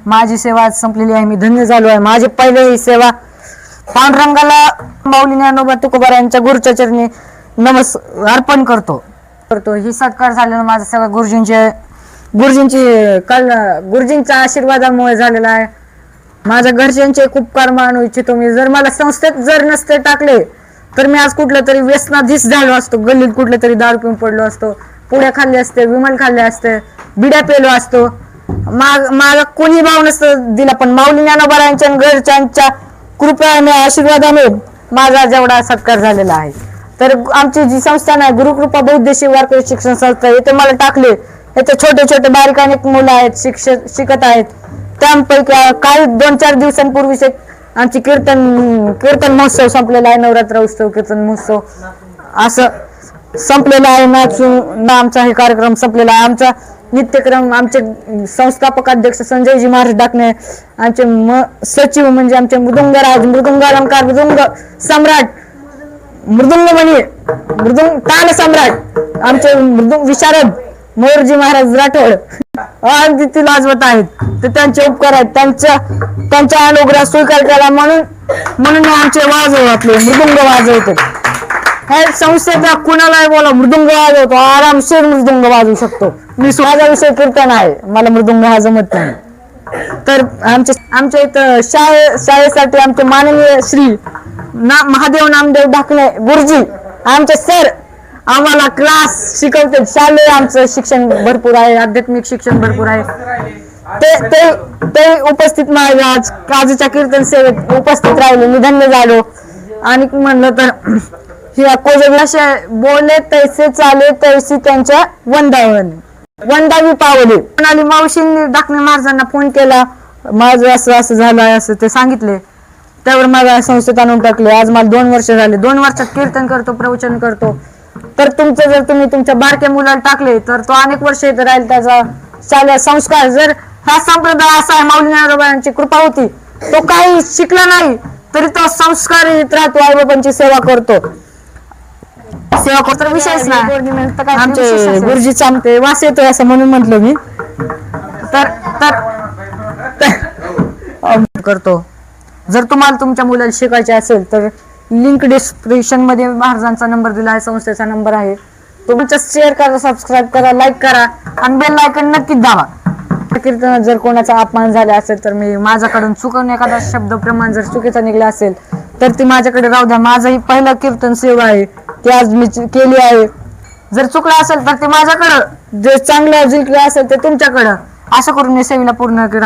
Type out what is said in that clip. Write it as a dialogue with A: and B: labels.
A: माझी सेवा आज संपलेली आहे. मी धन्य झालो आहे. माझी पहिली सेवा पांडुरंगाला माऊली ज्ञानोबा तुकोबा यांच्या गुरुच्या चरणी अर्पण करतो. ही सत्कार झालेला माझा सगळा गुरुजींच्या आशीर्वादामुळे झालेला आहे. माझ्या घरच्यांचे खूप उपकार मानू इच्छितो मी. जर मला संस्थेत जर नसते टाकले तर मी आज कुठल्या तरी व्यसनाधीश झालो असतो. गल्लीत कुठल्या तरी दारू पिऊन पडलो असतो, पुड्या खाल्ले असते, विमल खाल्ले असते, बिड्या पेलो असतो. माझा कोणी भाव नसतं दिला, पण माऊली ज्ञानोबा यांच्या घरच्यांच्या कृपेने आशीर्वादाने माझा जेवढा सत्कार झालेला आहे. तर आमची जी संस्था आहे गुरुकृपा बौद्धेशी वारकरी शिक्षण संस्था, येथे मला टाकले. येथे छोटे छोटे बारीक अनेक मुलं आहेत, शिकत आहेत. त्यापैकी काही 2-4 दिवसांपूर्वी आमची कीर्तन महोत्सव संपलेला आहे. नवरात्र उत्सव कीर्तन महोत्सव असं संपलेला आहे. नाचून आमचा हे कार्यक्रम संपलेला आहे. आमचा नित्यक्रम आमचे संस्थापक अध्यक्ष संजयजी महाराज डाकणे, आमचे सचिव म्हणजे आमचे मृदुंगराज, मृदुंग अलंकार, मृदुंग सम्राट, मृदुंगमणी, मृदुंग ताल सम्राट, आमचे मृदुंग विशारद मोरजी महाराज राठोड अगदी लाजवत आहेत. तर त्यांचे उपकार आहेत. त्यांच्या अनुग्रह स्वीकार केला म्हणून आमचे आपले मृदुंग वाजवते. हे संस्थेचा कुणालाही बोला मृदुंग वाजवतो, आरामशीर मृदुंग वाजवू शकतो. मी माझा विषय कीर्तन आहे, मला मृदुंग हा जमत नाही. तर आमच्या इथं शाळेसाठी आमचे माननीय श्री महादेव नामदेव ढाकणे गुरुजी आमचे सर आम्हाला क्लास शिकवते. शालेय आमचं शिक्षण भरपूर आहे, आध्यात्मिक शिक्षण भरपूर आहे. ते उपस्थित आजच्या कीर्तन सेवेत उपस्थित राहिले. मी धन्य झालो. आणि म्हणलं तर कोजगलाशे बोलले तैसे चाले तैसी त्यांच्या वंदावी पावले. म्हणाली मावशींनी डाकणे महाराजांना फोन केला, माझं असं झालं असं ते सांगितले. त्यावर माझ्या संस्थेत आणून टाकले. आज मला 2 वर्ष झाले. 2 वर्षात कीर्तन करतो, प्रवचन करतो. तर जर तुम्ही तुमच्या बारक्या मुलाला टाकले तर तो अनेक वर्ष इथे राहील. त्याचा शालेय संस्कार जर हा संप्रदाय असा आहे, माऊली ज्ञानोबा यांची कृपा होती, तो काही शिकला नाही तरी तो संस्कारित राहतो, आईबाबांची सेवा करतो. विशेष ना आमचे गुरुजी चांगते वास येतोय असं म्हणून म्हटलं मी. तर करतो. जर तुम्हाला तुमच्या मुलाला शिकायचे असेल तर लिंक डिस्क्रिप्शन मध्ये महाराजांचा नंबर दिला आहे, संस्थेचा नंबर आहे. तुमच्या शेअर करा, सबस्क्राईब करा, लाईक करा आणि बेल आयकॉन नक्कीच दाबा. कीर्तनात जर कोणाचा अपमान झाला असेल तर मी माझ्याकडून चुकून एखादा शब्द प्रमाण जर चुकीचा निघला असेल तर ती माझ्याकडे राहू द्या. माझंही पहिलं कीर्तन सेवा आहे, ती आज मी केली आहे. जर चुकलं असेल तर ते माझ्याकडं, जे चांगलं जिंकलं असेल ते तुमच्याकडं, असं करून मी सेवेला पूर्ण करा.